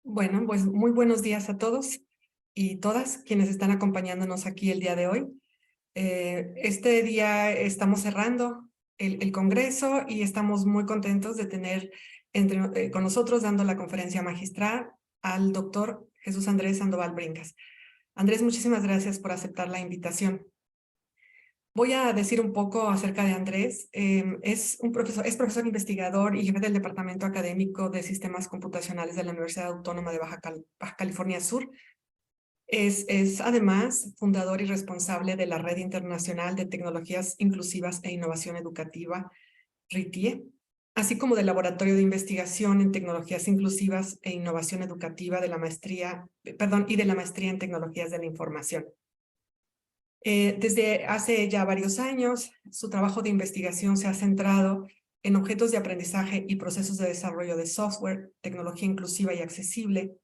Bueno, pues muy buenos días a todos y todas quienes están acompañándonos aquí el día de hoy. Este día estamos cerrando el Congreso y estamos muy contentos de tener con nosotros dando la conferencia magistral al doctor Jesús Andrés Sandoval Bringas. Andrés, muchísimas gracias por aceptar la invitación. Voy a decir un poco acerca de Andrés. Es profesor investigador y jefe del Departamento Académico de Sistemas Computacionales de la Universidad Autónoma de Baja California Sur. Es además fundador y responsable de la Red Internacional de Tecnologías Inclusivas e Innovación Educativa, RITIE, así como del Laboratorio de Investigación en Tecnologías Inclusivas e Innovación Educativa de la Maestría en Tecnologías de la Información. Desde hace ya varios años, su trabajo de investigación se ha centrado en objetos de aprendizaje y procesos de desarrollo de software, tecnología inclusiva y accesible,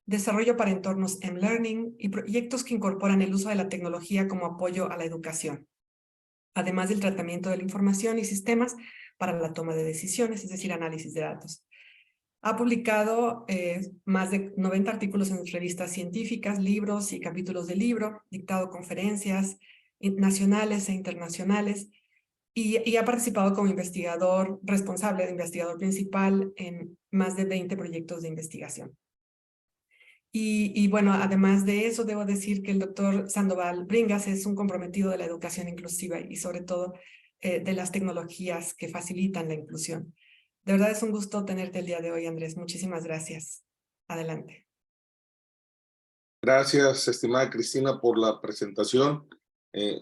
desarrollo para entornos M-Learning y proyectos que incorporan el uso de la tecnología como apoyo a la educación, además del tratamiento de la información y sistemas para la toma de decisiones, es decir, análisis de datos. Ha publicado más de 90 artículos en revistas científicas, libros y capítulos de libro, dictado conferencias nacionales e internacionales y ha participado como investigador principal en más de 20 proyectos de investigación. Y bueno, además de eso, debo decir que el doctor Sandoval Bringas es un comprometido de la educación inclusiva y sobre todo de las tecnologías que facilitan la inclusión. De verdad es un gusto tenerte el día de hoy, Andrés. Muchísimas gracias. Adelante. Gracias, estimada Cristina, por la presentación.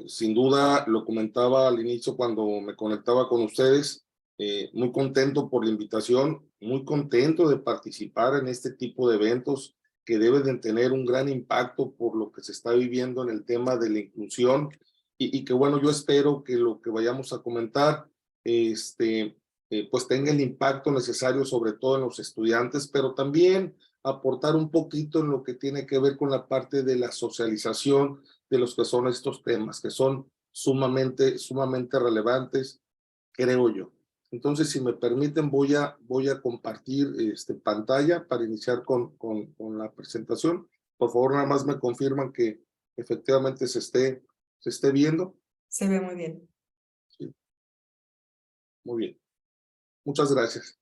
Sin duda, lo comentaba al inicio cuando me conectaba con ustedes, muy contento por la invitación, muy contento de participar en este tipo de eventos que deben de tener un gran impacto por lo que se está viviendo en el tema de la inclusión y que bueno, yo espero que lo que vayamos a comentar pues tenga el impacto necesario sobre todo en los estudiantes, pero también aportar un poquito en lo que tiene que ver con la parte de la socialización de los que son estos temas, que son sumamente relevantes, creo yo. Entonces, si me permiten, voy a compartir pantalla para iniciar con la presentación. Por favor, nada más me confirman que efectivamente se esté viendo. Se ve muy bien. Sí. Muy bien. Muchas gracias.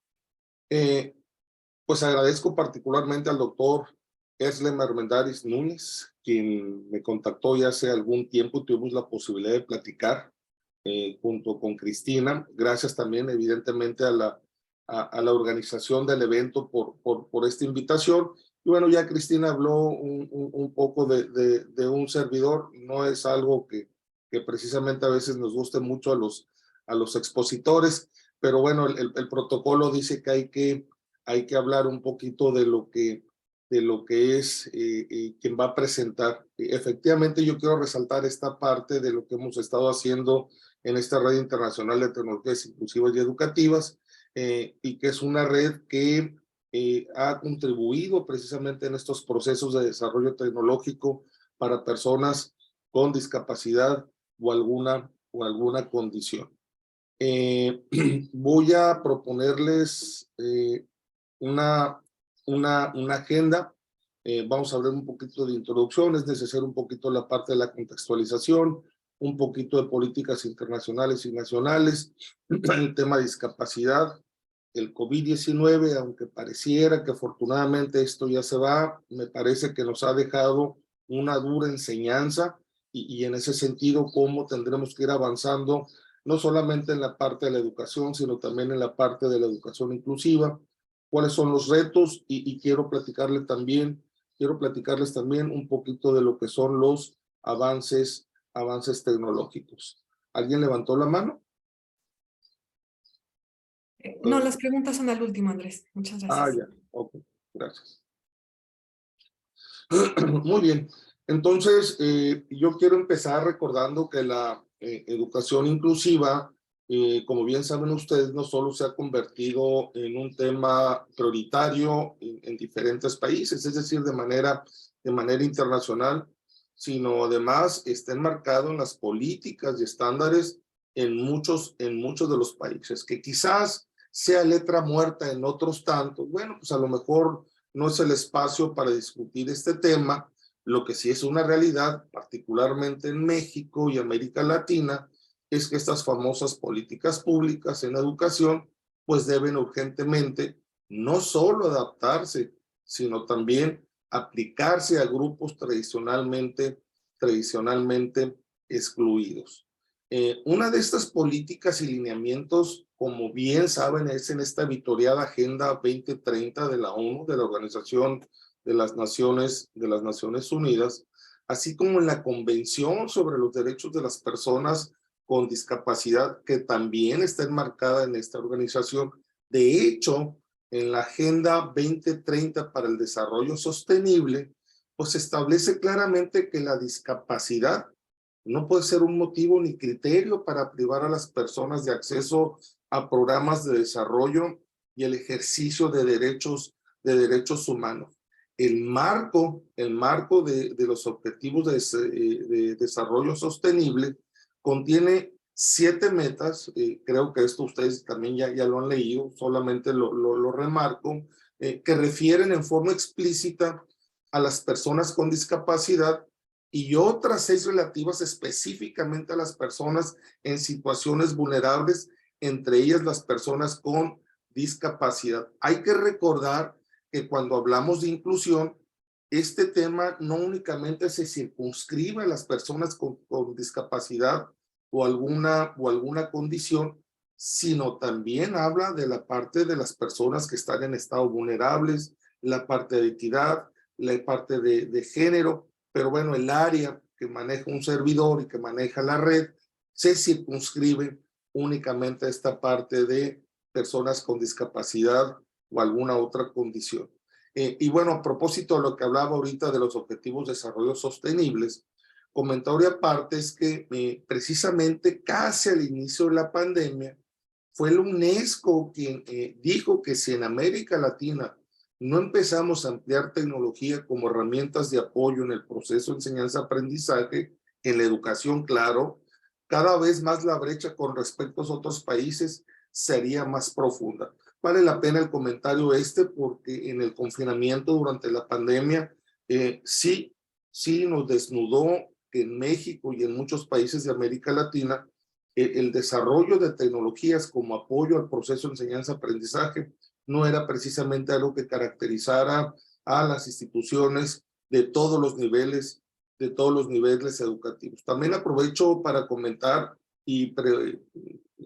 Pues agradezco particularmente al doctor Eslem Armendáriz Núñez, quien me contactó ya hace algún tiempo y tuvimos la posibilidad de platicar junto con Cristina. Gracias también, evidentemente, a la organización del evento por esta invitación. Y bueno, ya Cristina habló un poco de un servidor. No es algo que precisamente a veces nos guste mucho a los expositores, pero bueno, el protocolo dice que hay que hablar un poquito de lo que es quien va a presentar. Efectivamente, yo quiero resaltar esta parte de lo que hemos estado haciendo en esta red internacional de tecnologías inclusivas y educativas, y que es una red que ha contribuido precisamente en estos procesos de desarrollo tecnológico para personas con discapacidad o alguna condición. Voy a proponerles una agenda. Vamos a hablar un poquito de introducción, es necesario un poquito la parte de la contextualización, un poquito de políticas internacionales y nacionales, el tema de discapacidad, el COVID-19, aunque pareciera que afortunadamente esto ya se va, me parece que nos ha dejado una dura enseñanza y en ese sentido cómo tendremos que ir avanzando, no solamente en la parte de la educación, sino también en la parte de la educación inclusiva, cuáles son los retos y quiero platicarles también un poquito de lo que son los avances tecnológicos. ¿Alguien levantó la mano? No, las preguntas son al último, Andrés. Muchas gracias. Ya, ok, gracias. Muy bien, entonces yo quiero empezar recordando que la educación inclusiva, como bien saben ustedes, no solo se ha convertido en un tema prioritario en diferentes países, es decir, de manera internacional, sino además está enmarcado en las políticas y estándares en muchos de los países, que quizás sea letra muerta en otros tantos, bueno, pues a lo mejor no es el espacio para discutir este tema. Lo que sí es una realidad, particularmente en México y América Latina, es que estas famosas políticas públicas en educación, pues deben urgentemente no solo adaptarse, sino también aplicarse a grupos tradicionalmente excluidos. Una de estas políticas y lineamientos, como bien saben, es en esta vitoreada Agenda 2030 de la ONU, de la Organización de las Naciones Unidas, así como en la Convención sobre los Derechos de las Personas con Discapacidad, que también está enmarcada en esta organización. De hecho, en la Agenda 2030 para el Desarrollo Sostenible, pues establece claramente que la discapacidad no puede ser un motivo ni criterio para privar a las personas de acceso a programas de desarrollo y el ejercicio de derechos humanos. El marco de los objetivos de desarrollo sostenible contiene 7 metas, creo que esto ustedes también ya lo han leído, solamente lo remarco, que refieren en forma explícita a las personas con discapacidad y otras 6 relativas específicamente a las personas en situaciones vulnerables, entre ellas las personas con discapacidad. Hay que recordar que cuando hablamos de inclusión, este tema no únicamente se circunscribe a las personas con discapacidad o alguna condición, sino también habla de la parte de las personas que están en estado vulnerables, la parte de equidad, la parte de género, pero bueno, el área que maneja un servidor y que maneja la red se circunscribe únicamente a esta parte de personas con discapacidad o alguna otra condición. Y bueno, a propósito de lo que hablaba ahorita de los objetivos de desarrollo sostenibles, comentario aparte es que precisamente casi al inicio de la pandemia fue el UNESCO quien dijo que si en América Latina no empezamos a ampliar tecnología como herramientas de apoyo en el proceso de enseñanza-aprendizaje, en la educación, claro, cada vez más la brecha con respecto a otros países sería más profunda. Vale la pena el comentario porque en el confinamiento durante la pandemia sí nos desnudó que en México y en muchos países de América Latina el desarrollo de tecnologías como apoyo al proceso de enseñanza-aprendizaje no era precisamente algo que caracterizara a las instituciones de todos los niveles educativos. También aprovecho para comentar y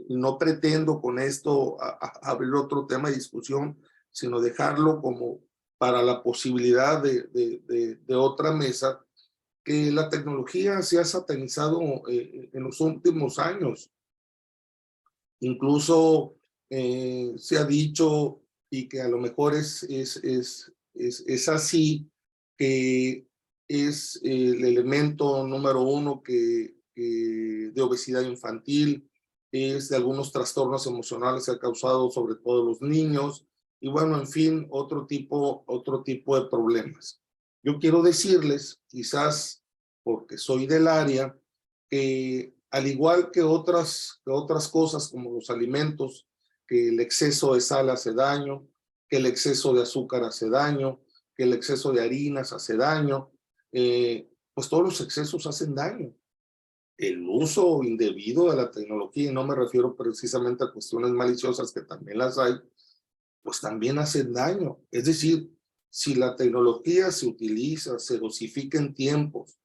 no pretendo con esto abrir otro tema de discusión, sino dejarlo como para la posibilidad de otra mesa, que la tecnología se ha satanizado en los últimos años. Incluso se ha dicho, y que a lo mejor es así, que es el elemento número 1 de obesidad infantil, es de algunos trastornos emocionales que ha causado sobre todo los niños, y bueno, en fin, otro tipo de problemas. Yo quiero decirles, quizás porque soy del área, que al igual que otras cosas como los alimentos, que el exceso de sal hace daño, que el exceso de azúcar hace daño, que el exceso de harinas hace daño, pues todos los excesos hacen daño. El uso indebido de la tecnología, y no me refiero precisamente a cuestiones maliciosas que también las hay, pues también hacen daño. Es decir, si la tecnología se utiliza, se dosifica en tiempos,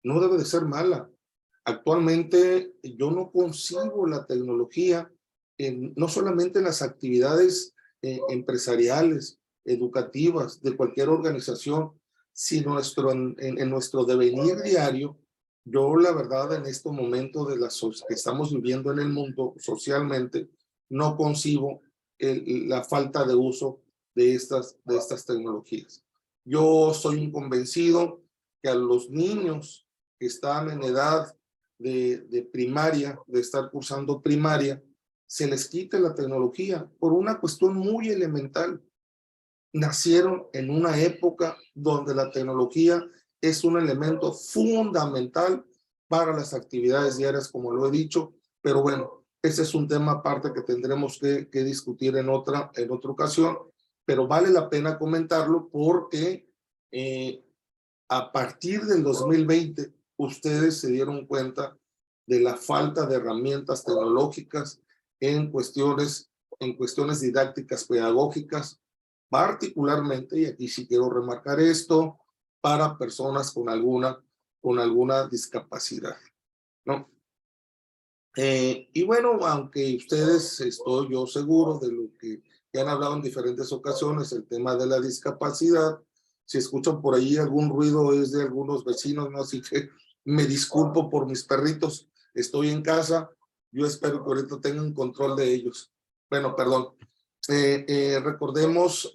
no debe de ser mala. Actualmente yo no concibo la tecnología no solamente en las actividades empresariales, educativas, de cualquier organización, sino en nuestro devenir diario. Yo la verdad en este momento que estamos viviendo en el mundo socialmente, no concibo la falta de uso de estas tecnologías. Yo soy un convencido que a los niños que están en edad de primaria, de estar cursando primaria, se les quite la tecnología por una cuestión muy elemental. Nacieron en una época donde la tecnología es un elemento fundamental para las actividades diarias, como lo he dicho, pero bueno, Ese es un tema aparte que tendremos que discutir en otra ocasión, pero vale la pena comentarlo porque a partir del 2020 ustedes se dieron cuenta de la falta de herramientas tecnológicas en cuestiones didácticas pedagógicas, particularmente, y aquí sí quiero remarcar esto, para personas con alguna discapacidad, ¿no? Y bueno, aunque ustedes, estoy yo seguro de lo que han hablado en diferentes ocasiones, el tema de la discapacidad, si escuchan por ahí algún ruido es de algunos vecinos, ¿no? Así que me disculpo por mis perritos, estoy en casa, yo espero que ahorita tengan control de ellos. Bueno, perdón. Recordemos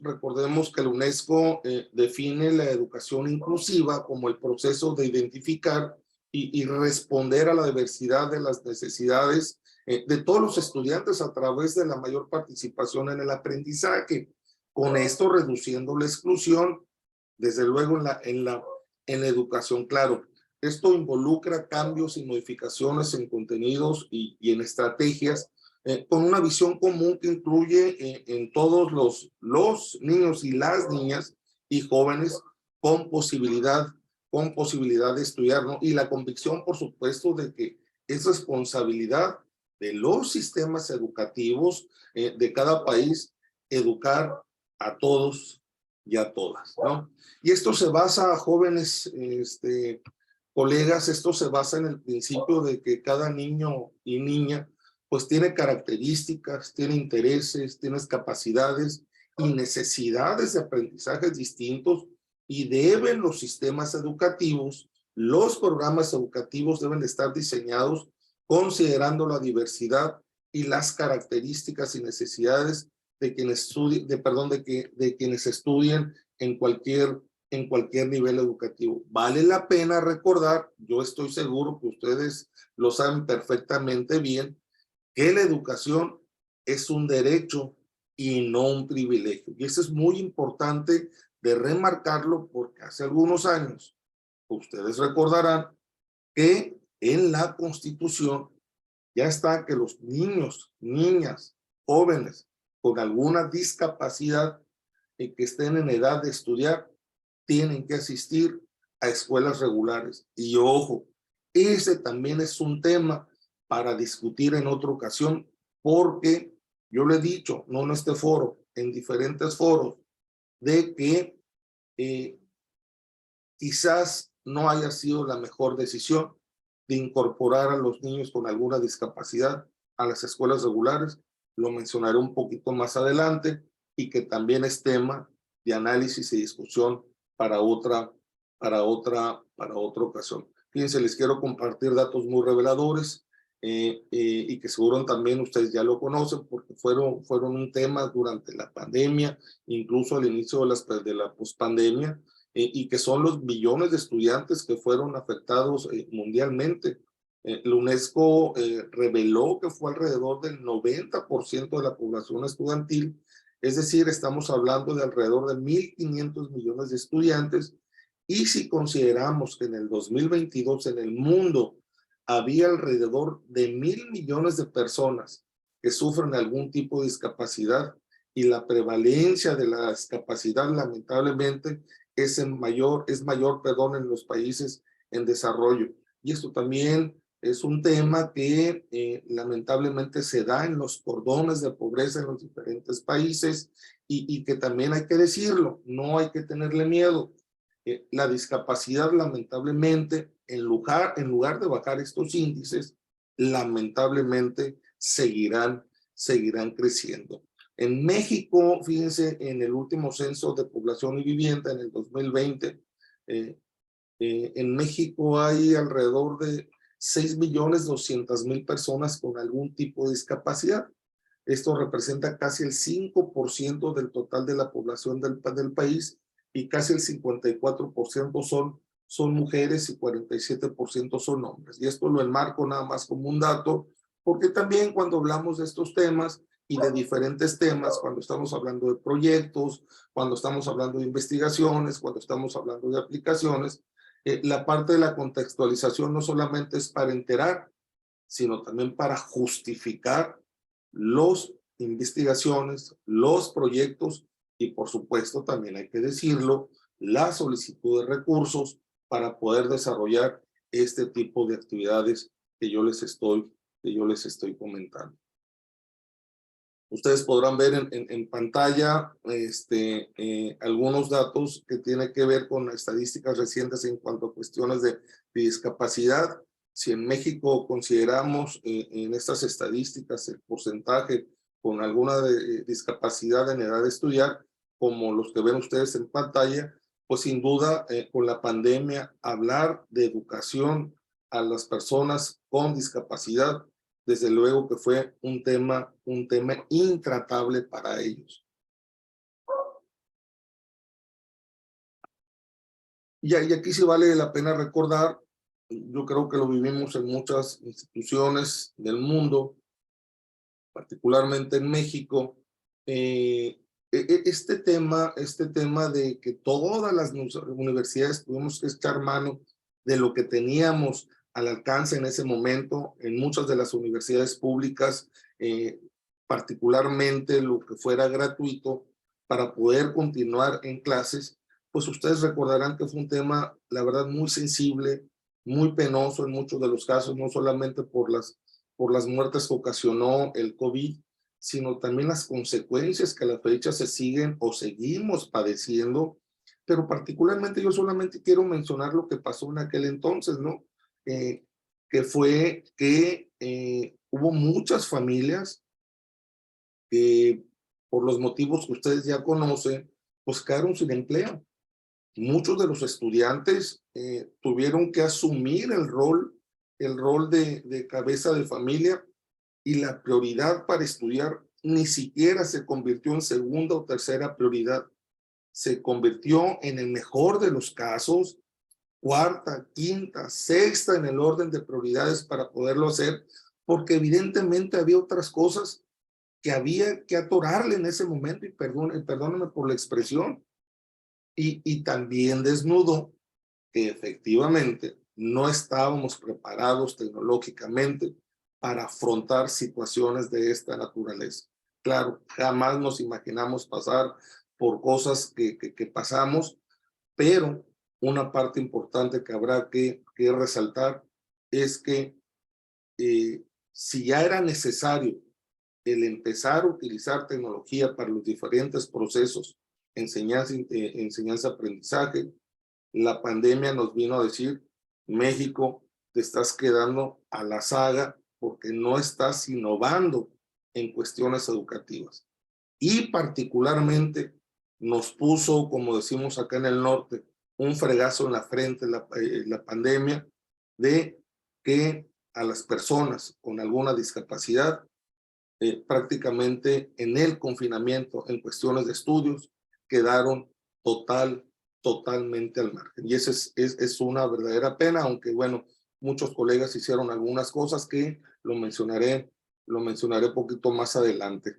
que la UNESCO define la educación inclusiva como el proceso de identificar y responder a la diversidad de las necesidades de todos los estudiantes a través de la mayor participación en el aprendizaje, con esto reduciendo la exclusión, desde luego en la educación. Claro, esto involucra cambios y modificaciones en contenidos y en estrategias, con una visión común que incluye en todos los niños y las niñas y jóvenes con posibilidad de estudiar, ¿no? Y la convicción, por supuesto, de que es responsabilidad de los sistemas educativos de cada país educar a todos y a todas, ¿no? Y esto se basa, jóvenes, colegas, esto se basa en el principio de que cada niño y niña pues tiene características, tiene intereses, tiene capacidades y necesidades de aprendizajes distintos, y deben los sistemas educativos, los programas educativos deben estar diseñados considerando la diversidad y las características y necesidades de quienes estudien en cualquier nivel educativo. Vale la pena recordar, yo estoy seguro que ustedes lo saben perfectamente bien, que la educación es un derecho y no un privilegio. Y eso es muy importante de remarcarlo, porque hace algunos años, ustedes recordarán que en la Constitución ya está que los niños, niñas, jóvenes con alguna discapacidad y que estén en edad de estudiar, tienen que asistir a escuelas regulares. Y ojo, ese también es un tema para discutir en otra ocasión, porque yo le he dicho, no en este foro, en diferentes foros, de que quizás no haya sido la mejor decisión de incorporar a los niños con alguna discapacidad a las escuelas regulares. Lo mencionaré un poquito más adelante, y que también es tema de análisis y discusión para otra ocasión. Fíjense, les quiero compartir datos muy reveladores y que seguro también ustedes ya lo conocen, porque fueron un tema durante la pandemia, incluso al inicio de la pospandemia, y que son los millones de estudiantes que fueron afectados mundialmente. La UNESCO reveló que fue alrededor del 90% de la población estudiantil, es decir, estamos hablando de alrededor de 1.500 millones de estudiantes, y si consideramos que en el 2022 en el mundo había alrededor de 1.000 millones de personas que sufren algún tipo de discapacidad, y la prevalencia de la discapacidad lamentablemente es mayor en los países en desarrollo. Y esto también es un tema que lamentablemente se da en los cordones de pobreza en los diferentes países, y que también hay que decirlo, no hay que tenerle miedo. La discapacidad lamentablemente, en lugar de bajar estos índices, lamentablemente seguirán creciendo. En México, fíjense, en el último censo de población y vivienda en el 2020, en México hay alrededor de 6.200.000 personas con algún tipo de discapacidad. Esto representa casi el 5% del total de la población del país, y casi el 54% son mujeres y 47% son hombres. Y esto lo enmarco nada más como un dato, porque también cuando hablamos de estos temas y de diferentes temas, cuando estamos hablando de proyectos, cuando estamos hablando de investigaciones, cuando estamos hablando de aplicaciones, la parte de la contextualización no solamente es para enterar, sino también para justificar las investigaciones, los proyectos y, por supuesto, también hay que decirlo, la solicitud de recursos para poder desarrollar este tipo de actividades que yo les estoy comentando. Ustedes podrán ver en pantalla algunos datos que tienen que ver con estadísticas recientes en cuanto a cuestiones de discapacidad. Si en México consideramos en estas estadísticas el porcentaje con alguna discapacidad en edad de estudiar, como los que ven ustedes en pantalla, pues sin duda con la pandemia hablar de educación a las personas con discapacidad, desde luego que fue un tema intratable para ellos. Y aquí sí vale la pena recordar, yo creo que lo vivimos en muchas instituciones del mundo, particularmente en México, este tema de que todas las universidades tuvimos que echar mano de lo que teníamos al alcance en ese momento, en muchas de las universidades públicas, particularmente lo que fuera gratuito, para poder continuar en clases, pues ustedes recordarán que fue un tema, la verdad, muy sensible, muy penoso en muchos de los casos, no solamente por las muertes que ocasionó el COVID, sino también las consecuencias que a la fecha se siguen o seguimos padeciendo, pero particularmente yo solamente quiero mencionar lo que pasó en aquel entonces, ¿no? Que fue que hubo muchas familias que por los motivos que ustedes ya conocen, pues quedaron sin empleo. Muchos de los estudiantes tuvieron que asumir el rol de cabeza de familia, y la prioridad para estudiar ni siquiera se convirtió en segunda o tercera prioridad. Se convirtió en el mejor de los casos, cuarta, quinta, sexta en el orden de prioridades para poderlo hacer, porque evidentemente había otras cosas que había que atorarle en ese momento, y perdónenme por la expresión, y también desnudo que efectivamente no estábamos preparados tecnológicamente para afrontar situaciones de esta naturaleza. Claro, jamás nos imaginamos pasar por cosas que pasamos, pero una parte importante que habrá que resaltar es que si ya era necesario el empezar a utilizar tecnología para los diferentes procesos, enseñanza-aprendizaje, la pandemia nos vino a decir: México, te estás quedando a la saga porque no estás innovando en cuestiones educativas. Y particularmente nos puso, como decimos acá en el norte, un fregazo en la frente la pandemia, de que a las personas con alguna discapacidad prácticamente en el confinamiento, en cuestiones de estudios, quedaron totalmente al margen. Y eso es una verdadera pena, aunque bueno, muchos colegas hicieron algunas cosas que lo mencionaré un poquito más adelante.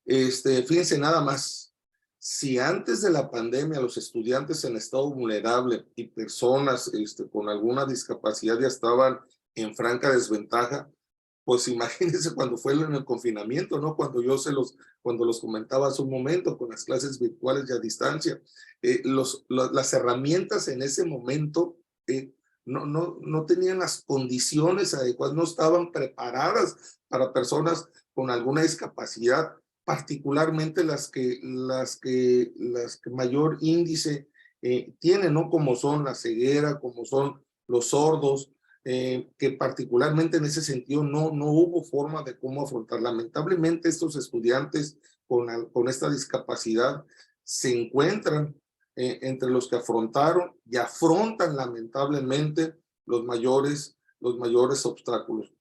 Fíjense nada más, si antes de la pandemia los estudiantes en estado vulnerable y personas con alguna discapacidad ya estaban en franca desventaja, pues imagínense cuando fue en el confinamiento, ¿no? Cuando los comentaba hace un momento con las clases virtuales y a distancia, las herramientas en ese momento no tenían las condiciones adecuadas, no estaban preparadas para personas con alguna discapacidad, particularmente las que mayor índice tienen, ¿no? Como son la ceguera, como son los sordos, que particularmente en ese sentido no hubo forma de cómo afrontar. Lamentablemente estos estudiantes con esta discapacidad se encuentran entre los que afrontaron y afrontan lamentablemente los mayores obstáculos.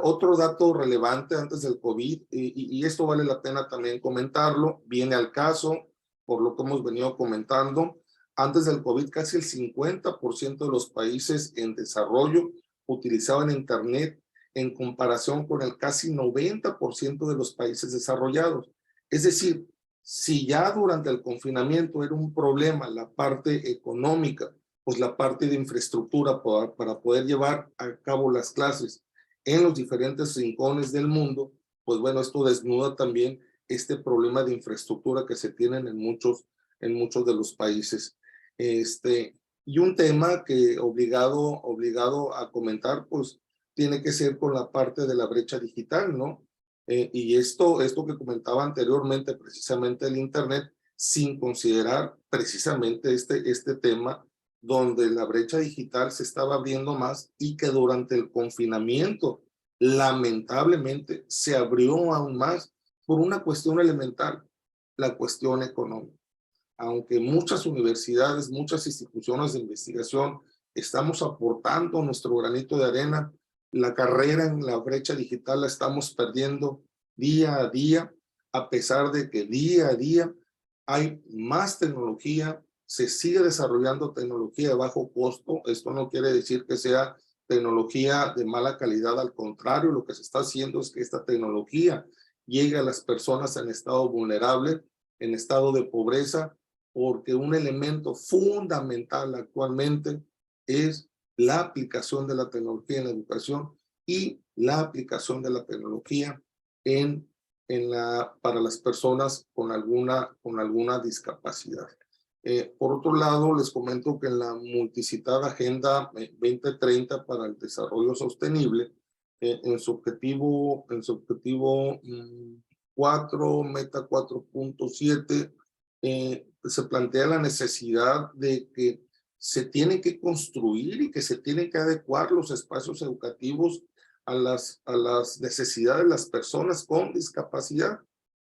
Otro dato relevante antes del COVID, y esto vale la pena también comentarlo, viene al caso por lo que hemos venido comentando. Antes del COVID, casi el 50% de los países en desarrollo utilizaban Internet en comparación con el casi 90% de los países desarrollados. Es decir, si ya durante el confinamiento era un problema la parte económica pues la parte de infraestructura para poder llevar a cabo las clases en los diferentes rincones del mundo, pues bueno, esto desnuda también este problema de infraestructura que se tienen en muchos de los países. Y un tema que obligado a comentar, pues tiene que ser con la parte de la brecha digital, ¿no? Y esto que comentaba anteriormente, precisamente el Internet, sin considerar precisamente este tema donde la brecha digital se estaba abriendo más y que durante el confinamiento, lamentablemente, se abrió aún más por una cuestión elemental, la cuestión económica. Aunque muchas universidades, muchas instituciones de investigación estamos aportando nuestro granito de arena, la carrera en la brecha digital la estamos perdiendo día a día, a pesar de que día a día hay más tecnología, se sigue desarrollando tecnología de bajo costo. Esto no quiere decir que sea tecnología de mala calidad, al contrario, lo que se está haciendo es que esta tecnología llegue a las personas en estado vulnerable, en estado de pobreza, porque un elemento fundamental actualmente es la aplicación de la tecnología en la educación y la aplicación de la tecnología para las personas con alguna discapacidad. Por otro lado, les comento que en la multicitada Agenda 2030 para el Desarrollo Sostenible, en su objetivo 4, meta 4.7, se plantea la necesidad de que se tiene que construir y que se tienen que adecuar los espacios educativos a las necesidades de las personas con discapacidad.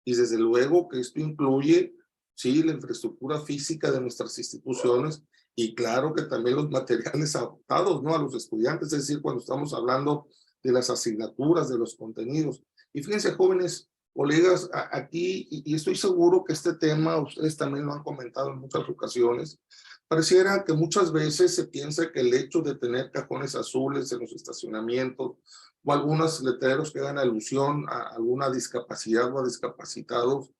Y desde luego que esto incluye, sí, la infraestructura física de nuestras instituciones y claro que también los materiales adaptados, ¿no?, a los estudiantes, es decir, cuando estamos hablando de las asignaturas, de los contenidos. Y fíjense, jóvenes, colegas, aquí, y estoy seguro que este tema ustedes también lo han comentado en muchas ocasiones, pareciera que muchas veces se piensa que el hecho de tener cajones azules en los estacionamientos o algunos letreros que hagan alusión a alguna discapacidad o a discapacitados,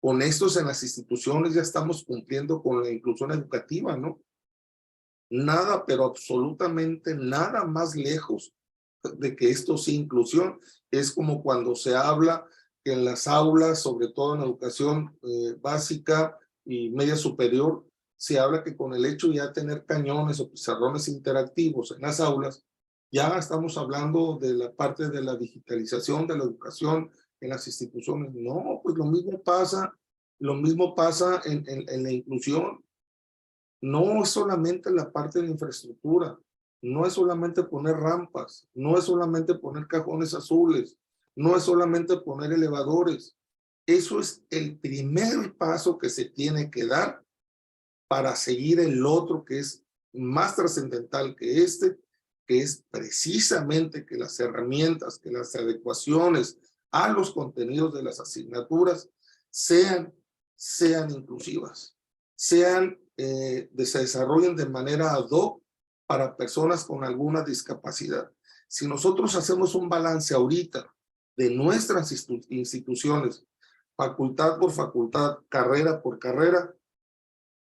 con estos en las instituciones ya estamos cumpliendo con la inclusión educativa, ¿no? Nada, pero absolutamente nada más lejos de que esto sea inclusión. Es como cuando se habla que en las aulas, sobre todo en educación básica y media superior, se habla que con el hecho de ya tener cañones o pizarrones interactivos en las aulas, ya estamos hablando de la parte de la digitalización de la educación en las instituciones. No, pues lo mismo pasa en la inclusión. No es solamente la parte de infraestructura, no es solamente poner rampas, no es solamente poner cajones azules, no es solamente poner elevadores. Eso es el primer paso que se tiene que dar para seguir el otro que es más trascendental que es precisamente que las herramientas, que las adecuaciones a los contenidos de las asignaturas sean inclusivas, se desarrollen de manera ad hoc para personas con alguna discapacidad. Si nosotros hacemos un balance ahorita de nuestras instituciones, facultad por facultad, carrera por carrera,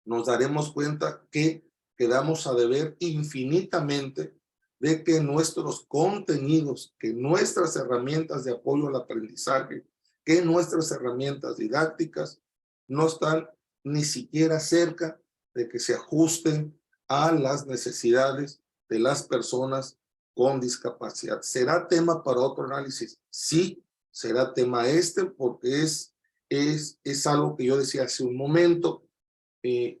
nos daremos cuenta que quedamos a deber infinitamente de que nuestros contenidos, que nuestras herramientas de apoyo al aprendizaje, que nuestras herramientas didácticas no están ni siquiera cerca de que se ajusten a las necesidades de las personas con discapacidad. ¿Será tema para otro análisis? Sí, será tema porque es algo que yo decía hace un momento.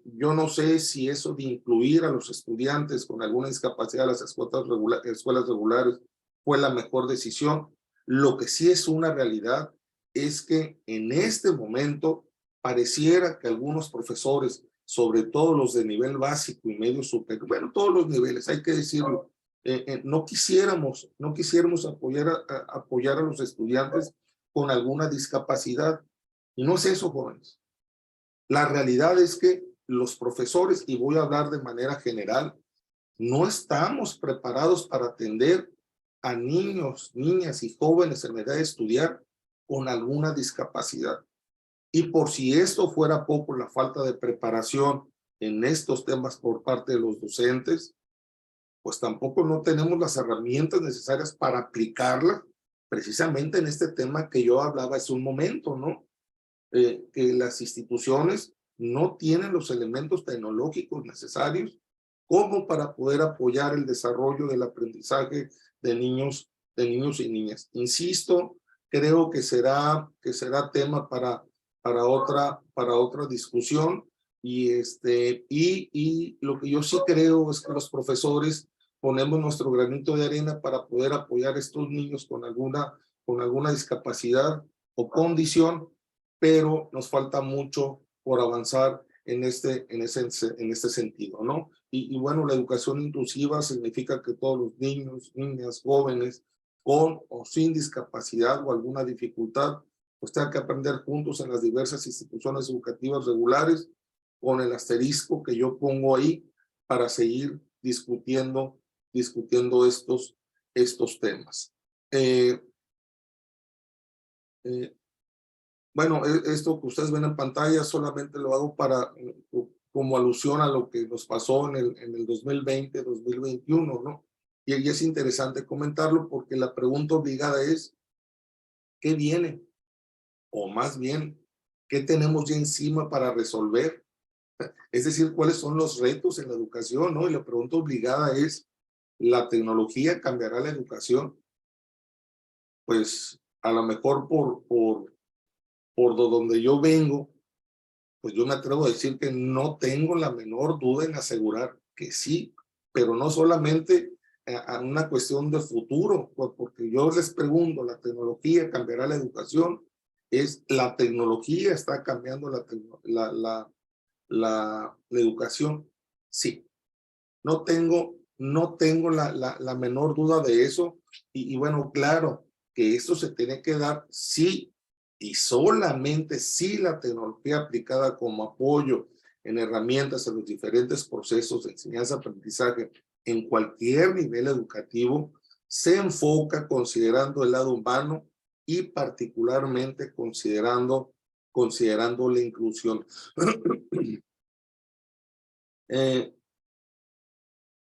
Yo no sé si eso de incluir a los estudiantes con alguna discapacidad a las escuelas regulares fue la mejor decisión. Lo que sí es una realidad es que en este momento pareciera que algunos profesores, sobre todo los de nivel básico y medio superior, bueno, todos los niveles, hay que decirlo, no quisiéramos apoyar a los estudiantes con alguna discapacidad. Y no es eso, jóvenes. La realidad es que los profesores, y voy a hablar de manera general, no estamos preparados para atender a niños, niñas y jóvenes en edad de estudiar con alguna discapacidad. Y por si esto fuera poco, la falta de preparación en estos temas por parte de los docentes, pues tampoco no tenemos las herramientas necesarias para aplicarlas precisamente en este tema que yo hablaba hace un momento, ¿no? Que las instituciones no tienen los elementos tecnológicos necesarios como para poder apoyar el desarrollo del aprendizaje de niños y niñas. Insisto, creo que será tema para otra discusión, y lo que yo sí creo es que los profesores ponemos nuestro granito de arena para poder apoyar a estos niños con alguna discapacidad o condición, pero nos falta mucho por avanzar en este sentido, ¿no? Y bueno, la educación inclusiva significa que todos los niños, niñas, jóvenes, con o sin discapacidad o alguna dificultad, pues tengan que aprender juntos en las diversas instituciones educativas regulares, con el asterisco que yo pongo ahí para seguir discutiendo estos temas. Bueno, esto que ustedes ven en pantalla solamente lo hago como alusión a lo que nos pasó en el 2020, 2021, ¿no? Y es interesante comentarlo porque la pregunta obligada es, ¿qué viene? O más bien, ¿qué tenemos ya encima para resolver? Es decir, ¿cuáles son los retos en la educación, no? Y la pregunta obligada es, ¿la tecnología cambiará la educación? Pues a lo mejor por donde yo vengo, pues yo me atrevo a decir que no tengo la menor duda en asegurar que sí, pero no solamente a una cuestión de futuro, pues porque yo les pregunto, ¿la tecnología cambiará la educación? La tecnología está cambiando la educación. Sí, no tengo la menor duda de eso. Y bueno, claro que esto se tiene que dar sí y solamente si la tecnología aplicada como apoyo en herramientas en los diferentes procesos de enseñanza-aprendizaje en cualquier nivel educativo se enfoca considerando el lado humano y particularmente considerando la inclusión.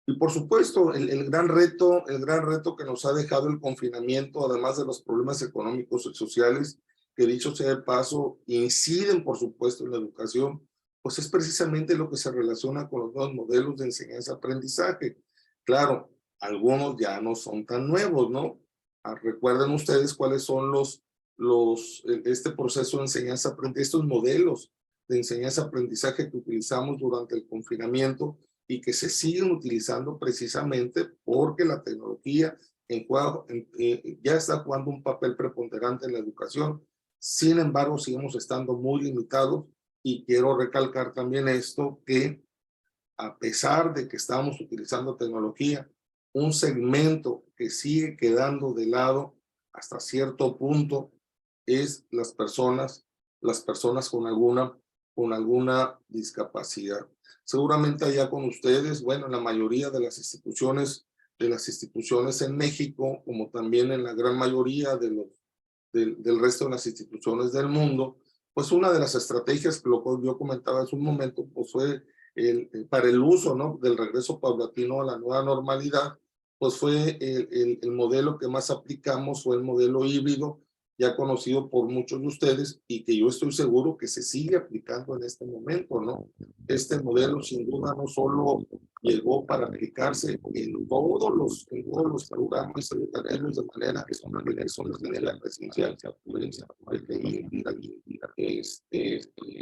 Y por supuesto, el gran reto que nos ha dejado el confinamiento, además de los problemas económicos y sociales, que dicho sea de paso, inciden por supuesto en la educación, pues es precisamente lo que se relaciona con los nuevos modelos de enseñanza-aprendizaje. Claro, algunos ya no son tan nuevos, ¿no? Recuerden ustedes cuáles son este proceso de enseñanza-aprendizaje, estos modelos de enseñanza-aprendizaje que utilizamos durante el confinamiento, y que se siguen utilizando precisamente porque la tecnología ya está jugando un papel preponderante en la educación. Sin embargo, seguimos estando muy limitados, y quiero recalcar también esto, que a pesar de que estamos utilizando tecnología, un segmento que sigue quedando de lado hasta cierto punto es las personas con alguna discapacidad. Seguramente allá con ustedes, bueno, en la mayoría de las instituciones en México, como también en la gran mayoría del resto de las instituciones del mundo, pues una de las estrategias que yo comentaba hace un momento, pues fue para el uso, ¿no?, del regreso paulatino a la nueva normalidad, pues fue el modelo que más aplicamos, fue el modelo híbrido, ya conocido por muchos de ustedes y que yo estoy seguro que se sigue aplicando en este momento, ¿no? Este modelo sin duda no solo llegó para aplicarse en todos los programas educativos de manera de manera presencial,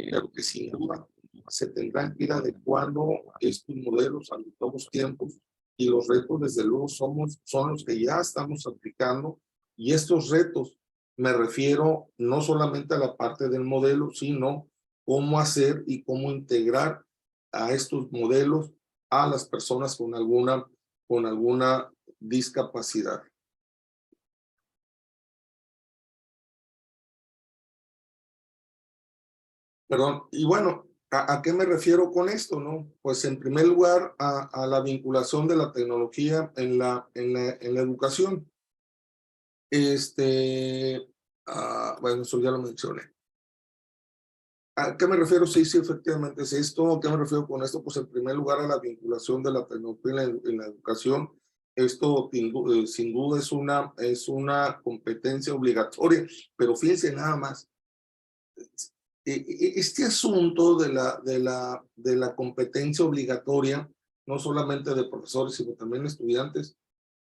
pero que sin duda se tendrán que ir adecuando estos modelos a los nuevos tiempos, y los retos desde luego son los que ya estamos aplicando. Y estos retos me refiero no solamente a la parte del modelo, sino cómo hacer y cómo integrar a estos modelos a las personas con alguna discapacidad. Perdón, y bueno, ¿a qué me refiero con esto, no? Pues en primer lugar a la vinculación de la tecnología en la educación. Bueno, eso ya lo mencioné. ¿A qué me refiero? Sí, sí, efectivamente es esto. ¿A qué me refiero con esto? Pues en primer lugar a la vinculación de la tecnología en la educación. Esto sin duda es una competencia obligatoria, pero fíjense nada más, este asunto de la competencia obligatoria, no solamente de profesores, sino también de estudiantes,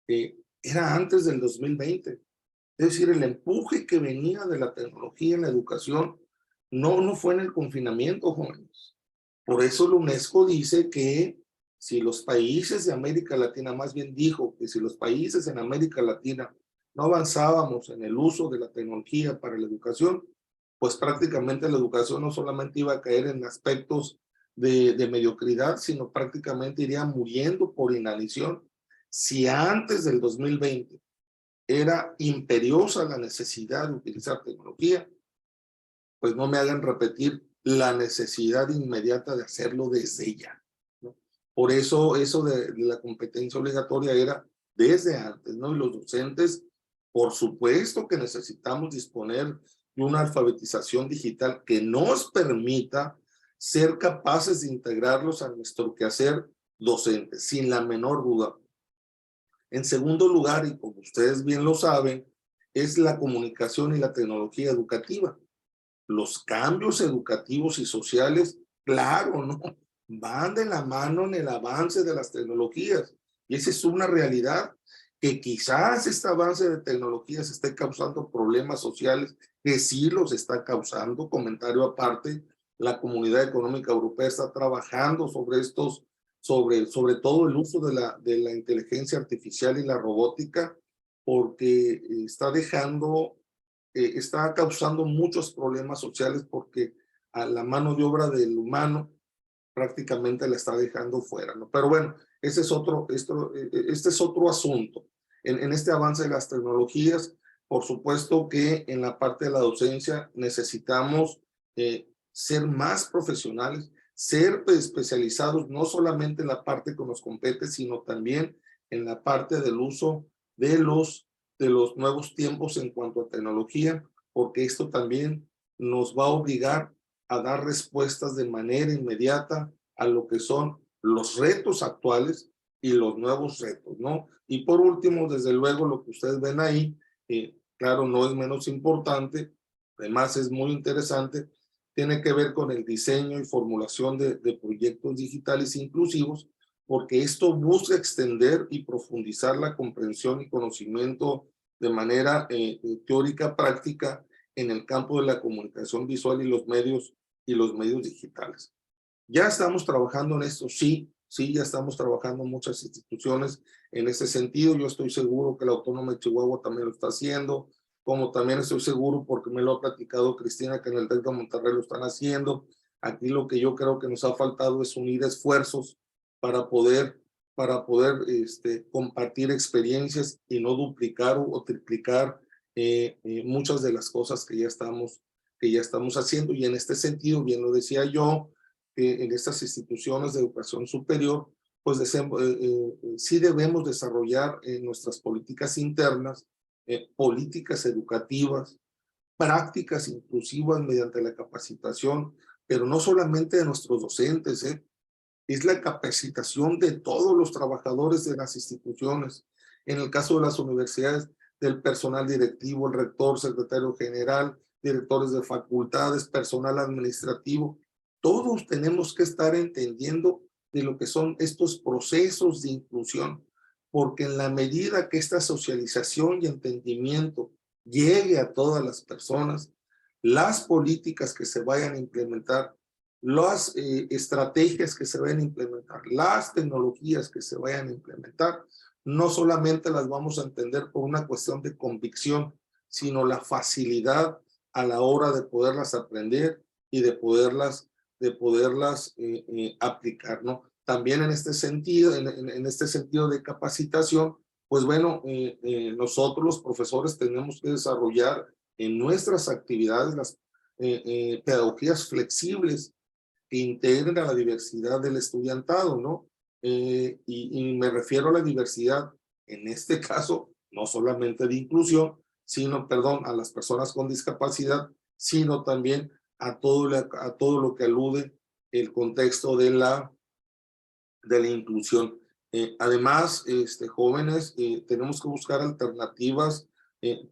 era antes del 2020. Es decir, el empuje que venía de la tecnología en la educación no fue en el confinamiento, jóvenes. Por eso la UNESCO dice que si los países de América Latina, más bien dijo que si los países en América Latina no avanzábamos en el uso de la tecnología para la educación, pues prácticamente la educación no solamente iba a caer en aspectos de mediocridad, sino prácticamente iría muriendo por inanición. Si antes del 2020 era imperiosa la necesidad de utilizar tecnología, pues no me hagan repetir la necesidad inmediata de hacerlo desde ya, ¿no? Por eso de la competencia obligatoria era desde antes, ¿no? Y los docentes, por supuesto que necesitamos disponer de una alfabetización digital que nos permita ser capaces de integrarlos a nuestro quehacer docente, sin la menor duda. En segundo lugar, y como ustedes bien lo saben, es la comunicación y la tecnología educativa. Los cambios educativos y sociales, claro, ¿no? Van de la mano en el avance de las tecnologías. Y esa es una realidad, que quizás este avance de tecnologías esté causando problemas sociales, que sí los está causando. Comentario aparte, la Comunidad Económica Europea está trabajando sobre estos, sobre todo el uso de la inteligencia artificial y la robótica, porque está causando muchos problemas sociales, porque a la mano de obra del humano prácticamente la está dejando fuera, ¿no? Pero bueno, este es otro asunto. En este avance de las tecnologías, por supuesto que en la parte de la docencia necesitamos ser más profesionales, ser especializados no solamente en la parte que nos compete, sino también en la parte del uso de los nuevos tiempos en cuanto a tecnología, porque esto también nos va a obligar a dar respuestas de manera inmediata a lo que son los retos actuales y los nuevos retos, ¿no? Y por último, desde luego, lo que ustedes ven ahí, claro, no es menos importante, además es muy interesante, tiene que ver con el diseño y formulación de proyectos digitales inclusivos, porque esto busca extender y profundizar la comprensión y conocimiento de manera teórica práctica en el campo de la comunicación visual y los medios digitales. Ya estamos trabajando en esto, sí, ya estamos trabajando en muchas instituciones en ese sentido. Yo estoy seguro que la Autónoma de Chihuahua también lo está haciendo, como también estoy seguro, porque me lo ha platicado Cristina, que en el TEC de Monterrey lo están haciendo. Aquí lo que yo creo que nos ha faltado es unir esfuerzos para poder compartir experiencias y no duplicar o triplicar muchas de las cosas que ya estamos haciendo. Y en este sentido, bien lo decía yo, en estas instituciones de educación superior, pues sí debemos desarrollar nuestras políticas internas, políticas educativas, prácticas inclusivas mediante la capacitación, pero no solamente de nuestros docentes, es la capacitación de todos los trabajadores de las instituciones. En el caso de las universidades, del personal directivo, el rector, secretario general, directores de facultades, personal administrativo. Todos tenemos que estar entendiendo de lo que son estos procesos de inclusión, porque en la medida que esta socialización y entendimiento llegue a todas las personas, las políticas que se vayan a implementar, las estrategias que se vayan a implementar, las tecnologías que se vayan a implementar, no solamente las vamos a entender por una cuestión de convicción, sino la facilidad a la hora de poderlas aprender y de poderlas aplicar, ¿no? También en este sentido, en este sentido de capacitación, pues bueno, nosotros los profesores tenemos que desarrollar en nuestras actividades las pedagogías flexibles que integren a la diversidad del estudiantado, ¿no? Y me refiero a la diversidad, en este caso, no solamente de inclusión, sino, perdón, a las personas con discapacidad, sino también a todo lo que alude el contexto de la inclusión. Además, jóvenes, tenemos que buscar alternativas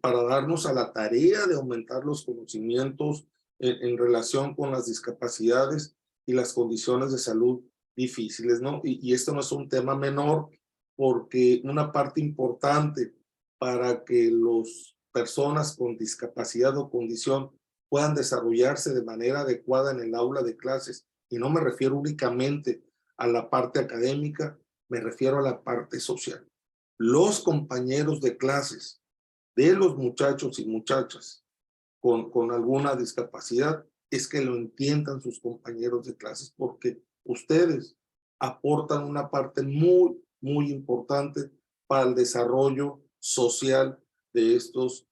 para darnos a la tarea de aumentar los conocimientos en relación con las discapacidades y las condiciones de salud difíciles, ¿no? Y esto no es un tema menor, porque una parte importante para que las personas con discapacidad o condición puedan desarrollarse de manera adecuada en el aula de clases, y no me refiero únicamente a la parte académica, me refiero a la parte social. Los compañeros de clases de los muchachos y muchachas con alguna discapacidad es que lo entiendan sus compañeros de clases, porque ustedes aportan una parte muy, muy importante para el desarrollo social de estos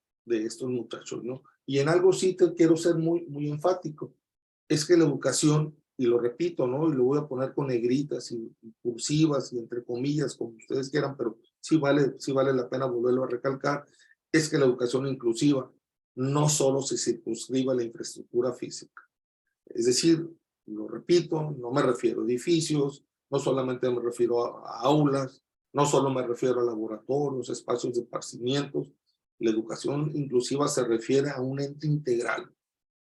muchachos, ¿no? Y en algo sí te quiero ser muy, muy enfático, es que la educación, y lo repito, ¿no? Y lo voy a poner con negritas y cursivas y entre comillas, como ustedes quieran, pero sí vale la pena volverlo a recalcar, es que la educación inclusiva no solo se circunscribe a la infraestructura física. Es decir, lo repito, no me refiero a edificios, no solamente me refiero a aulas, no solo me refiero a laboratorios, espacios de esparcimientos. La educación inclusiva se refiere a un ente integral.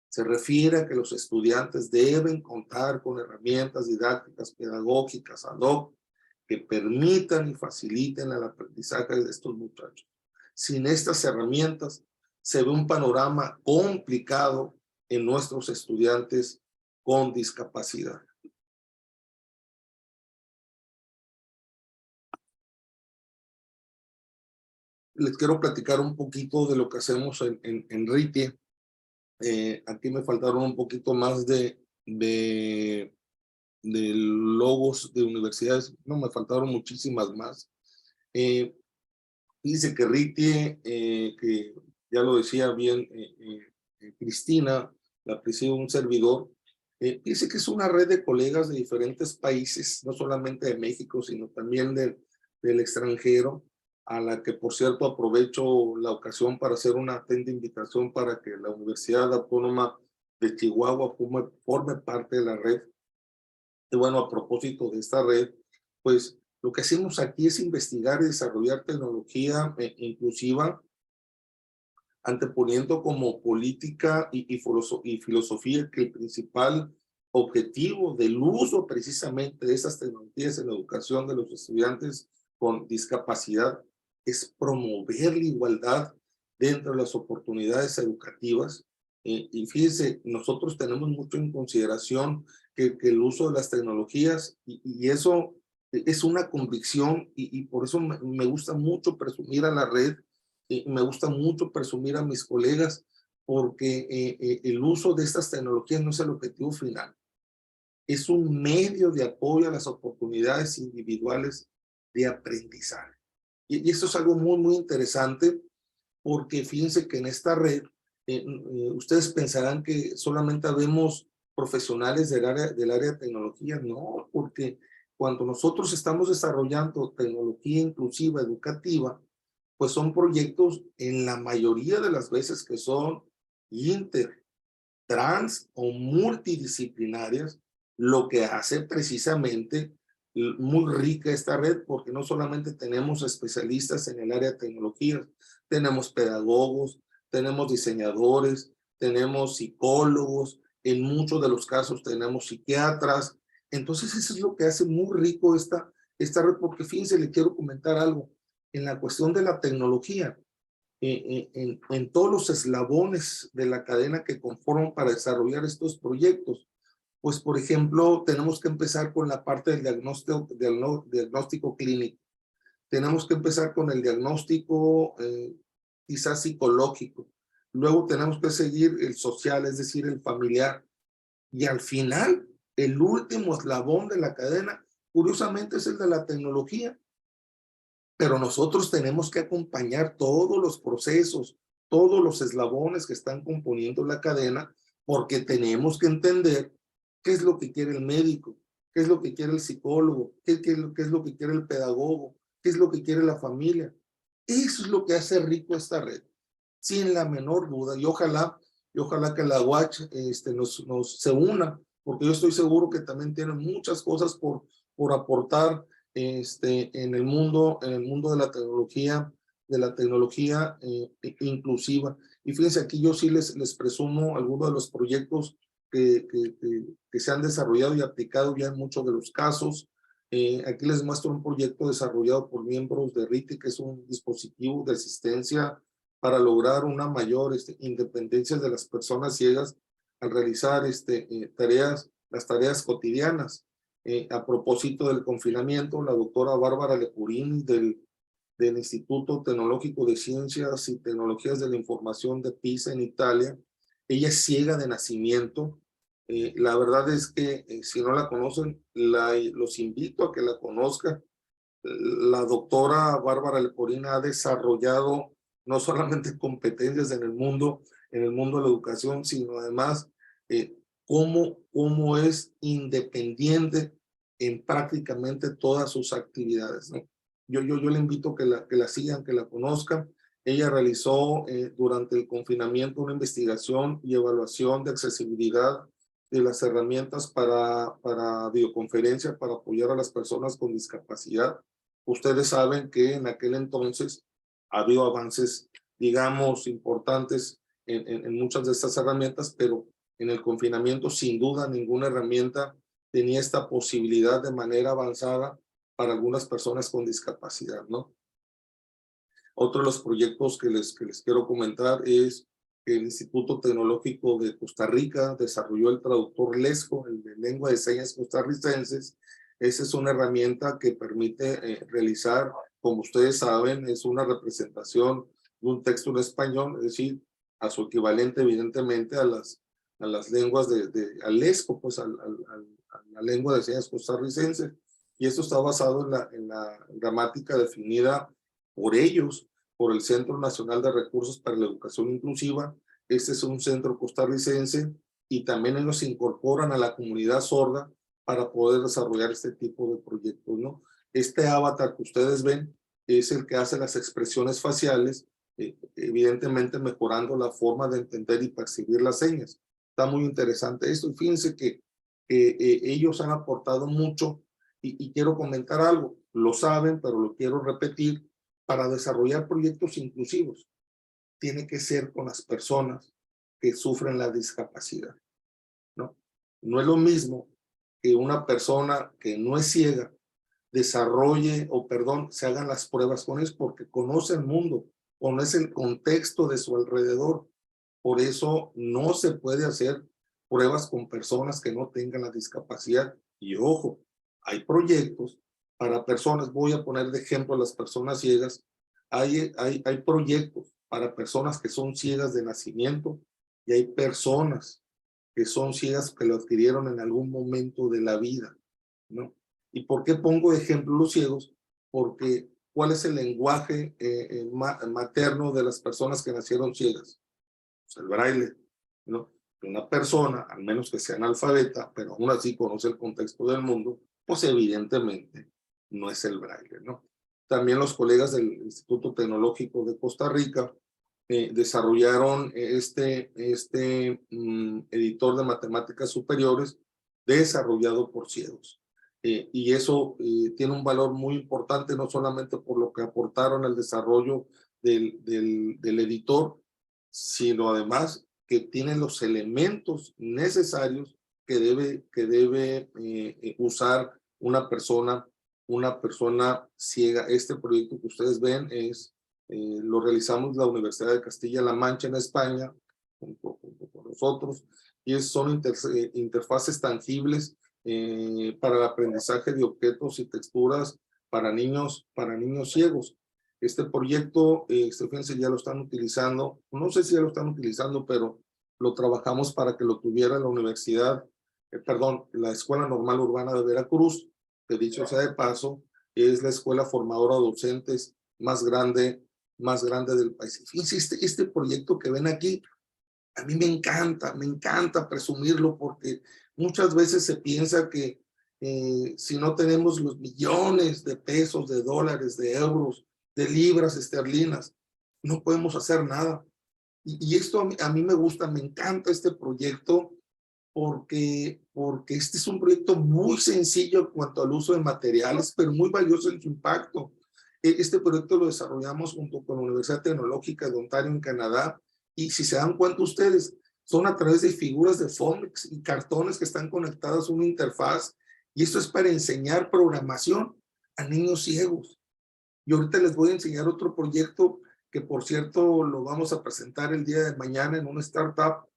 Se refiere a que los estudiantes deben contar con herramientas didácticas, pedagógicas, ad hoc, que permitan y faciliten el aprendizaje de estos muchachos. Sin estas herramientas, se ve un panorama complicado en nuestros estudiantes con discapacidad. Les quiero platicar un poquito de lo que hacemos en RITIE. Aquí me faltaron un poquito más de logos de universidades, no, me faltaron muchísimas más. Dice que RITIE, que ya lo decía bien Cristina, la preside un servidor, dice que es una red de colegas de diferentes países, no solamente de México, sino también del extranjero, a la que, por cierto, aprovecho la ocasión para hacer una atenta invitación para que la Universidad Autónoma de Chihuahua forme parte de la red. Y bueno, a propósito de esta red, pues lo que hacemos aquí es investigar y desarrollar tecnología inclusiva, anteponiendo como política y filosofía que el principal objetivo del uso precisamente de esas tecnologías en la educación de los estudiantes con discapacidad es promover la igualdad dentro de las oportunidades educativas. Y fíjense, nosotros tenemos mucho en consideración que el uso de las tecnologías, y eso es una convicción, y por eso me gusta mucho presumir a la red, me gusta mucho presumir a mis colegas, porque el uso de estas tecnologías no es el objetivo final, es un medio de apoyo a las oportunidades individuales de aprendizaje. Y esto es algo muy, muy interesante, porque fíjense que en esta red, ustedes pensarán que solamente habemos profesionales del área de tecnología. No, porque cuando nosotros estamos desarrollando tecnología inclusiva educativa, pues son proyectos en la mayoría de las veces que son inter, trans o multidisciplinarias, lo que hace precisamente muy rica esta red, porque no solamente tenemos especialistas en el área de tecnología, tenemos pedagogos, tenemos diseñadores, tenemos psicólogos, en muchos de los casos tenemos psiquiatras. Entonces eso es lo que hace muy rico esta red, porque fíjense, le quiero comentar algo en la cuestión de la tecnología. En todos los eslabones de la cadena que conforman para desarrollar estos proyectos. Pues, por ejemplo, tenemos que empezar con la parte del diagnóstico clínico. Tenemos que empezar con el diagnóstico quizás psicológico. Luego tenemos que seguir el social, es decir, el familiar. Y al final, el último eslabón de la cadena, curiosamente, es el de la tecnología. Pero nosotros tenemos que acompañar todos los procesos, todos los eslabones que están componiendo la cadena, porque tenemos que entender qué es lo que quiere el médico, qué es lo que quiere el psicólogo, qué es lo que quiere el pedagogo, qué es lo que quiere la familia. Eso es lo que hace rico esta red, sin la menor duda. Y ojalá y ojalá que la UACH se una, porque yo estoy seguro que también tienen muchas cosas por aportar en el mundo de la tecnología inclusiva. Y fíjense, aquí yo sí les presumo algunos de los proyectos que se han desarrollado y aplicado ya en muchos de los casos. Aquí les muestro un proyecto desarrollado por miembros de RITI, que es un dispositivo de asistencia para lograr una mayor independencia de las personas ciegas al realizar las tareas cotidianas. A propósito del confinamiento, la doctora Bárbara Lepurini del Instituto Tecnológico de Ciencias y Tecnologías de la Información de Pisa en Italia, ella es ciega de nacimiento. La verdad es que si no la conocen, los invito a que la conozcan. La doctora Bárbara Leporina ha desarrollado no solamente competencias en el mundo de la educación, sino además cómo es independiente en prácticamente todas sus actividades, ¿no? Yo le invito a que la sigan, que la conozcan. Ella realizó durante el confinamiento una investigación y evaluación de accesibilidad de las herramientas para videoconferencia para apoyar a las personas con discapacidad. Ustedes saben que en aquel entonces ha habido avances, digamos, importantes en muchas de estas herramientas, pero en el confinamiento, sin duda, ninguna herramienta tenía esta posibilidad de manera avanzada para algunas personas con discapacidad, ¿no? Otro de los proyectos que les quiero comentar es que el Instituto Tecnológico de Costa Rica desarrolló el traductor Lesco, el de lengua de señas costarricenses. Esa es una herramienta que permite realizar, como ustedes saben, es una representación de un texto en español, es decir, a su equivalente evidentemente a las lenguas al Lesco, pues a la lengua de señas costarricense. Y esto está basado en la gramática definida por ellos, por el Centro Nacional de Recursos para la Educación Inclusiva. Este es un centro costarricense y también ellos se incorporan a la comunidad sorda para poder desarrollar este tipo de proyectos, ¿no? Este avatar que ustedes ven es el que hace las expresiones faciales, evidentemente mejorando la forma de entender y percibir las señas. Está muy interesante esto y fíjense que ellos han aportado mucho y quiero comentar algo, lo saben, pero lo quiero repetir. Para desarrollar proyectos inclusivos, tiene que ser con las personas que sufren la discapacidad, ¿no? No es lo mismo que una persona que no es ciega desarrolle, se hagan las pruebas con ellos porque conoce el mundo, conoce el contexto de su alrededor. Por eso no se puede hacer pruebas con personas que no tengan la discapacidad. Y ojo, hay proyectos para personas, voy a poner de ejemplo a las personas ciegas, hay proyectos para personas que son ciegas de nacimiento y hay personas que son ciegas que lo adquirieron en algún momento de la vida, ¿no? ¿Y por qué pongo de ejemplo los ciegos? Porque ¿cuál es el lenguaje materno de las personas que nacieron ciegas? Pues el braille, ¿no? Una persona, al menos que sea analfabeta, pero aún así conoce el contexto del mundo, pues evidentemente no es el braille, ¿no? También los colegas del Instituto Tecnológico de Costa Rica desarrollaron editor de matemáticas superiores desarrollado por ciegos. Y eso tiene un valor muy importante, no solamente por lo que aportaron al desarrollo del editor, sino además que tiene los elementos necesarios que debe usar una persona ciega. Este proyecto que ustedes ven lo realizamos en la Universidad de Castilla-La Mancha en España, junto con nosotros, y son interfaces tangibles para el aprendizaje de objetos y texturas para niños ciegos. Este proyecto, fíjense, ya lo están utilizando, no sé si ya lo están utilizando, pero lo trabajamos para que lo tuviera la universidad, la Escuela Normal Urbana de Veracruz, que dicho sea de paso, es la escuela formadora de docentes más grande del país. Fíjense, este proyecto que ven aquí, a mí me encanta presumirlo porque muchas veces se piensa que si no tenemos los millones de pesos, de dólares, de euros, de libras esterlinas, no podemos hacer nada. Y esto a mí me gusta, me encanta este proyecto, porque este es un proyecto muy sencillo en cuanto al uso de materiales, pero muy valioso en su impacto. Este proyecto lo desarrollamos junto con la Universidad Tecnológica de Ontario en Canadá, y si se dan cuenta ustedes, son a través de figuras de Fomex y cartones que están conectadas a una interfaz, y esto es para enseñar programación a niños ciegos. Y ahorita les voy a enseñar otro proyecto que, por cierto, lo vamos a presentar el día de mañana en una startup,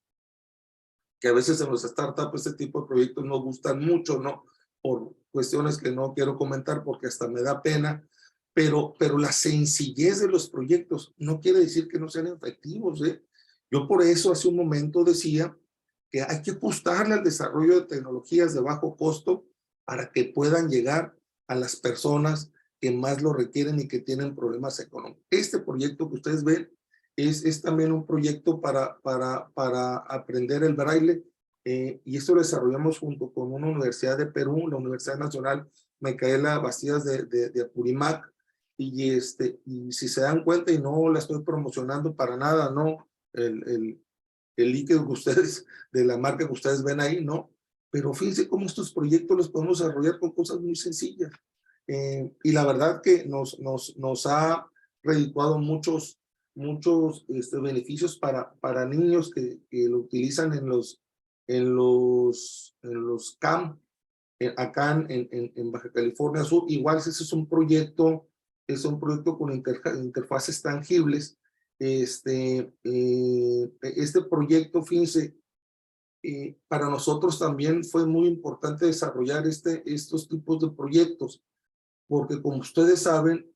que a veces en los startups este tipo de proyectos nos gustan mucho, ¿no? Por cuestiones que no quiero comentar porque hasta me da pena, pero la sencillez de los proyectos no quiere decir que no sean efectivos, ¿eh? Yo por eso hace un momento decía que hay que apostarle al desarrollo de tecnologías de bajo costo para que puedan llegar a las personas que más lo requieren y que tienen problemas económicos. Este proyecto que ustedes ven es también un proyecto para aprender el braille, y esto lo desarrollamos junto con una universidad de Perú, la Universidad Nacional Micaela Bastidas de Apurímac, y si se dan cuenta, y no la estoy promocionando para nada, no, el líquido que ustedes, de la marca que ustedes ven ahí, no, pero fíjense cómo estos proyectos los podemos desarrollar con cosas muy sencillas, y la verdad que nos ha redituado muchos beneficios para niños que lo utilizan en los CAM, acá en Baja California Sur. Igual ese es un proyecto con interfaces tangibles. Este proyecto, fíjense, para nosotros también fue muy importante desarrollar estos tipos de proyectos, porque como ustedes saben,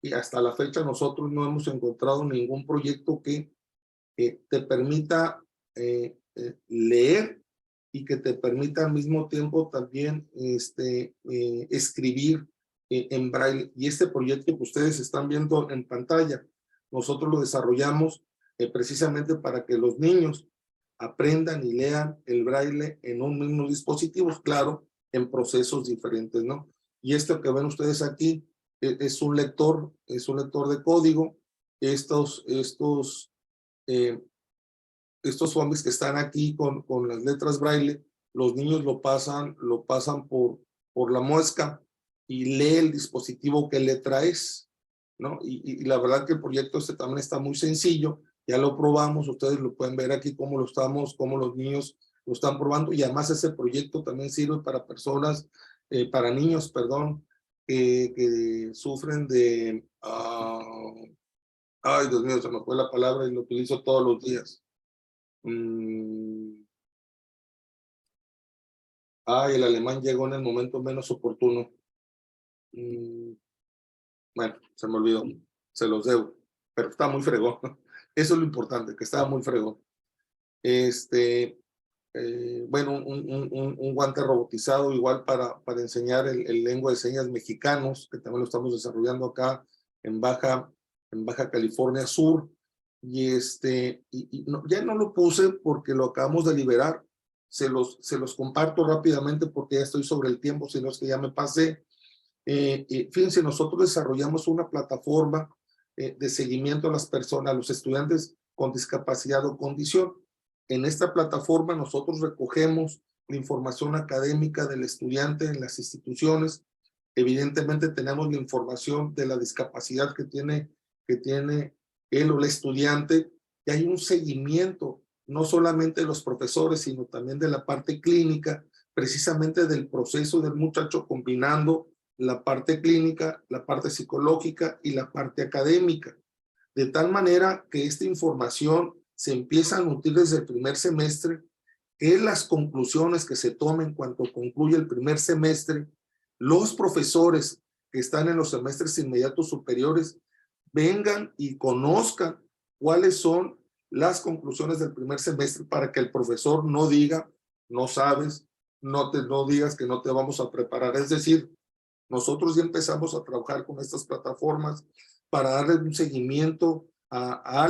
y hasta la fecha nosotros no hemos encontrado ningún proyecto que te permita leer y que te permita al mismo tiempo también escribir en braille. Y este proyecto que ustedes están viendo en pantalla, nosotros lo desarrollamos precisamente para que los niños aprendan y lean el braille en un mismo dispositivo, claro, en procesos diferentes, ¿no? Y esto que ven ustedes aquí es un lector de código. Estos zombies que están aquí con las letras braille, los niños lo pasan por la muesca y lee el dispositivo que le traes, ¿no? Y la verdad que el proyecto también está muy sencillo, ya lo probamos, ustedes lo pueden ver aquí cómo los niños lo están probando, y además ese proyecto también sirve para personas, para niños, perdón, que sufren de, ay Dios mío, se me fue la palabra y lo utilizo todos los días. El alemán llegó en el momento menos oportuno. Bueno, se me olvidó, se los debo, pero está muy fregón. Eso es lo importante, que estaba muy fregón. Bueno, un guante robotizado igual para enseñar el lengua de señas mexicanos, que también lo estamos desarrollando acá en Baja California Sur. Y no, ya no lo puse porque lo acabamos de liberar. Se los comparto rápidamente porque ya estoy sobre el tiempo, si no es que ya me pasé. Fíjense, nosotros desarrollamos una plataforma de seguimiento a las personas, a los estudiantes con discapacidad o condición. En esta plataforma nosotros recogemos la información académica del estudiante en las instituciones. Evidentemente tenemos la información de la discapacidad que tiene él o el estudiante, y hay un seguimiento no solamente de los profesores, sino también de la parte clínica, precisamente del proceso del muchacho, combinando la parte clínica, la parte psicológica y la parte académica, de tal manera que esta información se empieza a nutrir desde el primer semestre, que las conclusiones que se tomen cuando concluye el primer semestre, los profesores que están en los semestres inmediatos superiores vengan y conozcan cuáles son las conclusiones del primer semestre, para que el profesor no diga, no sabes, no digas que no te vamos a preparar. Es decir, nosotros ya empezamos a trabajar con estas plataformas para darle un seguimiento a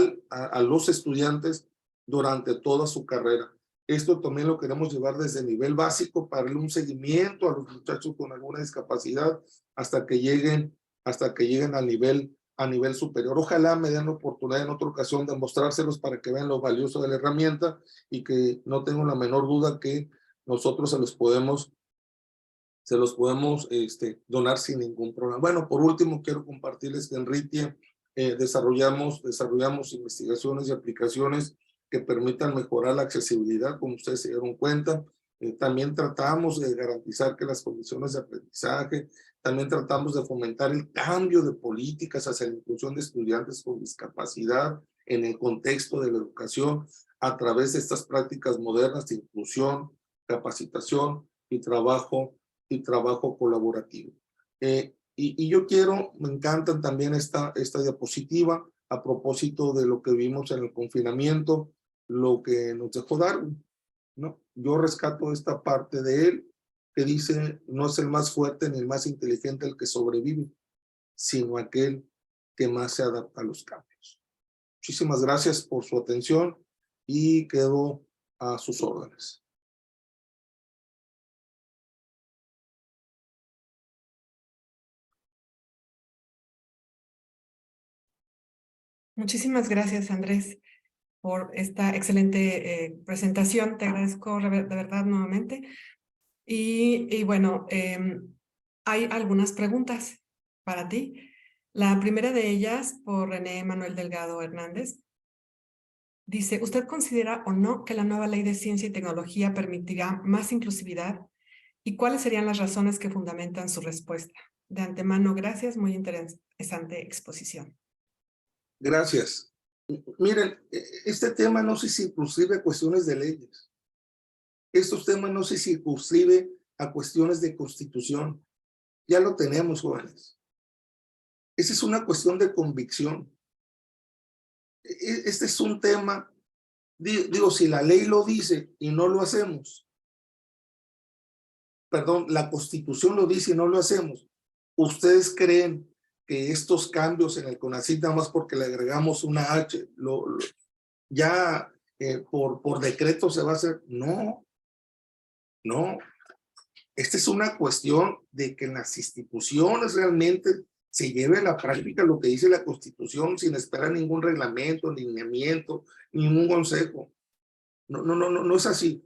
los estudiantes durante toda su carrera. Esto también lo queremos llevar desde el nivel básico para darle un seguimiento a los muchachos con alguna discapacidad hasta que lleguen al a nivel superior. Ojalá me den la oportunidad en otra ocasión de mostrárselos para que vean lo valioso de la herramienta y que no tengo la menor duda que nosotros se los podemos donar sin ningún problema. Bueno, por último, quiero compartirles que en RITIA desarrollamos investigaciones y aplicaciones que permitan mejorar la accesibilidad, como ustedes se dieron cuenta. También tratamos de garantizar que las condiciones de aprendizaje, también tratamos de fomentar el cambio de políticas hacia la inclusión de estudiantes con discapacidad en el contexto de la educación a través de estas prácticas modernas de inclusión, capacitación y trabajo colaborativo. Y yo me encantan también esta diapositiva a propósito de lo que vimos en el confinamiento, lo que nos dejó Darwin, ¿no? Yo rescato esta parte de él que dice, no es el más fuerte ni el más inteligente el que sobrevive, sino aquel que más se adapta a los cambios. Muchísimas gracias por su atención y quedo a sus órdenes. Muchísimas gracias, Andrés, por esta excelente presentación. Te agradezco de verdad nuevamente. Y bueno, hay algunas preguntas para ti. La primera de ellas, por René Manuel Delgado Hernández, dice, ¿usted considera o no que la nueva Ley de Ciencia y Tecnología permitirá más inclusividad? ¿Y cuáles serían las razones que fundamentan su respuesta? De antemano, gracias. Muy interesante exposición. Gracias. Miren, este tema no se circunscribe a cuestiones de leyes. Estos temas no se circunscribe a cuestiones de constitución. Ya lo tenemos, jóvenes. Esa es una cuestión de convicción. Este es un tema, digo, si la ley lo dice y no lo hacemos, perdón, la Constitución lo dice y no lo hacemos, ¿ustedes creen que estos cambios en el CONACYT, nada más porque le agregamos una H, ya por decreto se va a hacer? No, no. Esta es una cuestión de que en las instituciones realmente se lleve a la práctica lo que dice la Constitución sin esperar ningún reglamento, lineamiento, ningún consejo. No es así.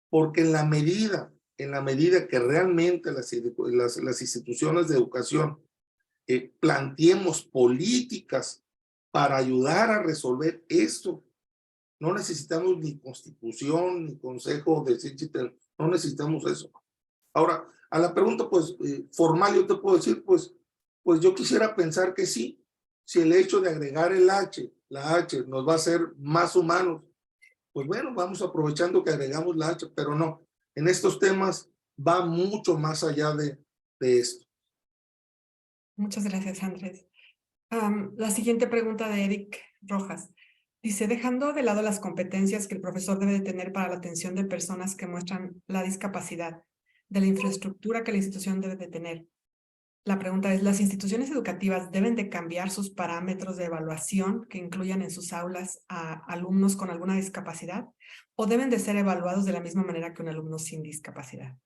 Porque en la medida que realmente las instituciones de educación planteemos políticas para ayudar a resolver esto, no necesitamos ni constitución, ni consejo de ciencia, no necesitamos eso. Ahora, a la pregunta pues formal yo te puedo decir, pues yo quisiera pensar que sí, si el hecho de agregar la H nos va a hacer más humanos, pues bueno, vamos aprovechando que agregamos la H, pero no, en estos temas va mucho más allá de esto. Muchas gracias, Andrés. La siguiente pregunta de Eric Rojas. Dice, dejando de lado las competencias que el profesor debe de tener para la atención de personas que muestran la discapacidad, de la infraestructura que la institución debe de tener. La pregunta es, ¿las instituciones educativas deben de cambiar sus parámetros de evaluación que incluyan en sus aulas a alumnos con alguna discapacidad o deben de ser evaluados de la misma manera que un alumno sin discapacidad?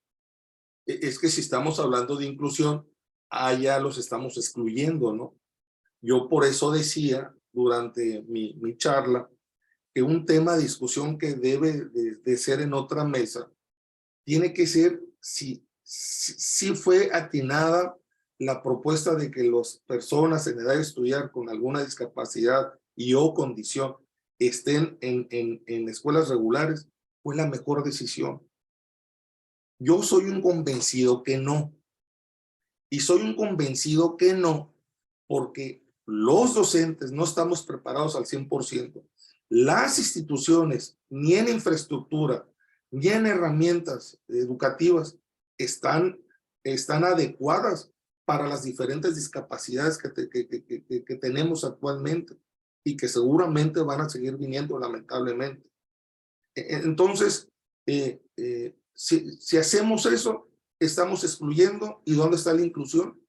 Es que si estamos hablando de inclusión, allá los estamos excluyendo, ¿no? Yo por eso decía durante mi charla que un tema de discusión que debe de ser en otra mesa tiene que ser si fue atinada la propuesta de que las personas en edad de estudiar con alguna discapacidad y o condición estén en escuelas regulares, fue la mejor decisión. Yo soy un convencido que no. Y soy un convencido que no, porque los docentes no estamos preparados al 100%. Las instituciones, ni en infraestructura, ni en herramientas educativas, están adecuadas para las diferentes discapacidades que tenemos actualmente y que seguramente van a seguir viniendo lamentablemente. Entonces, si hacemos eso, estamos excluyendo. ¿Y dónde está la inclusión?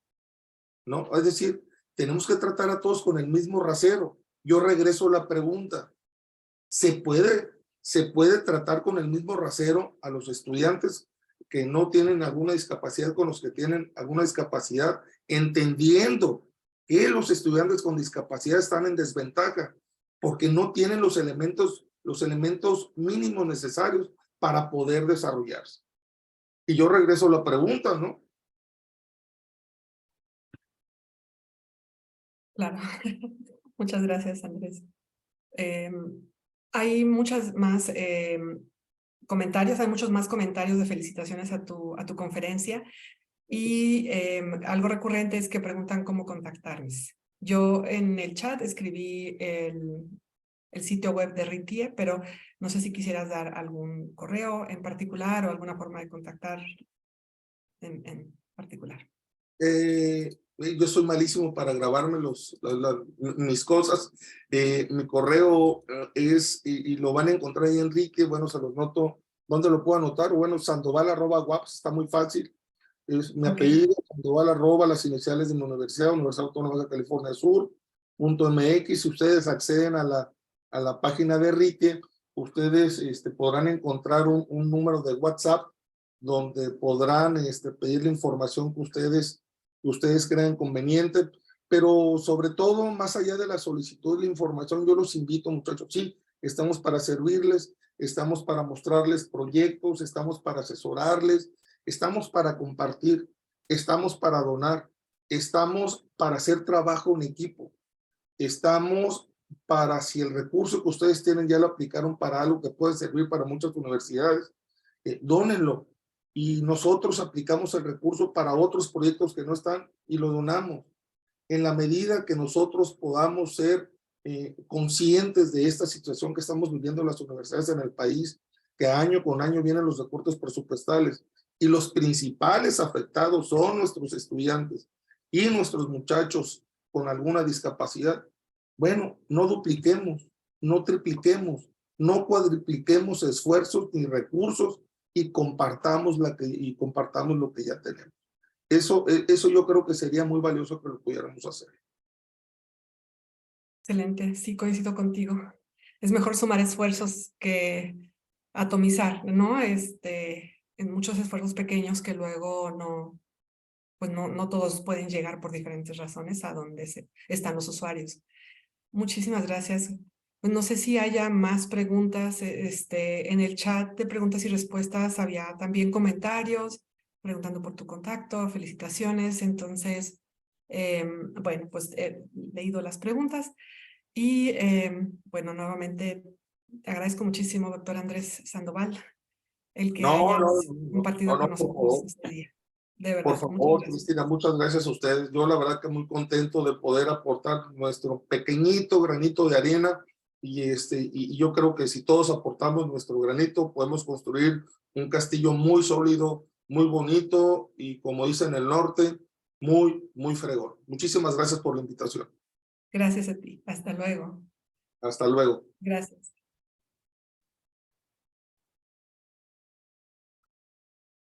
¿No? Es decir, tenemos que tratar a todos con el mismo rasero. Yo regreso a la pregunta. ¿Se puede tratar con el mismo rasero a los estudiantes que no tienen alguna discapacidad con los que tienen alguna discapacidad, entendiendo que los estudiantes con discapacidad están en desventaja porque no tienen los elementos mínimos necesarios para poder desarrollarse. Y yo regreso a la pregunta, ¿no? Claro. Muchas gracias, Andrés. Hay muchas más comentarios, hay muchos más comentarios de felicitaciones a tu conferencia. Y algo recurrente es que preguntan cómo contactarles. Yo en el chat escribí el sitio web de RITIE, pero no sé si quisieras dar algún correo en particular o alguna forma de contactar en particular. Yo soy malísimo para grabarme mis cosas. Mi correo es, y lo van a encontrar ahí, Enrique, bueno, se los noto. ¿Dónde lo puedo anotar? Bueno, sandoval@waps, está muy fácil. Es mi apellido, Sandoval, las iniciales de mi Universidad Autónoma de California Sur, .mx. Si ustedes acceden a la página de RITIE, ustedes podrán encontrar un número de WhatsApp donde podrán pedir la información que ustedes crean conveniente, pero sobre todo, más allá de la solicitud de la información, yo los invito, muchachos, sí, estamos para servirles, estamos para mostrarles proyectos, estamos para asesorarles, estamos para compartir, estamos para donar, estamos para hacer trabajo en equipo, estamos para, si el recurso que ustedes tienen ya lo aplicaron para algo que puede servir para muchas universidades, dónenlo. Y nosotros aplicamos el recurso para otros proyectos que no están y lo donamos. En la medida que nosotros podamos ser conscientes de esta situación que estamos viviendo las universidades en el país, que año con año vienen los recortes presupuestales y los principales afectados son nuestros estudiantes y nuestros muchachos con alguna discapacidad. Bueno, no dupliquemos, no tripliquemos, no cuadripliquemos esfuerzos ni recursos y compartamos lo que ya tenemos. Eso yo creo que sería muy valioso que lo pudiéramos hacer. Excelente, sí, coincido contigo. Es mejor sumar esfuerzos que atomizar, ¿no? En muchos esfuerzos pequeños que luego no todos pueden llegar por diferentes razones a donde están los usuarios. Muchísimas gracias. Pues no sé si haya más preguntas. En el chat de preguntas y respuestas había también comentarios preguntando por tu contacto, felicitaciones. Entonces, bueno, pues he leído las preguntas y bueno, nuevamente agradezco muchísimo, doctor Andrés Sandoval, el que hayas compartido con por nosotros favor. este día. De Por verdad, muchas favor, gracias. Cristina, muchas gracias a ustedes. Yo la verdad que muy contento de poder aportar nuestro pequeñito granito de arena y yo creo que si todos aportamos nuestro granito podemos construir un castillo muy sólido, muy bonito y como dicen en el norte, muy, muy fregón. Muchísimas gracias por la invitación. Gracias a ti. Hasta luego. Hasta luego. Gracias.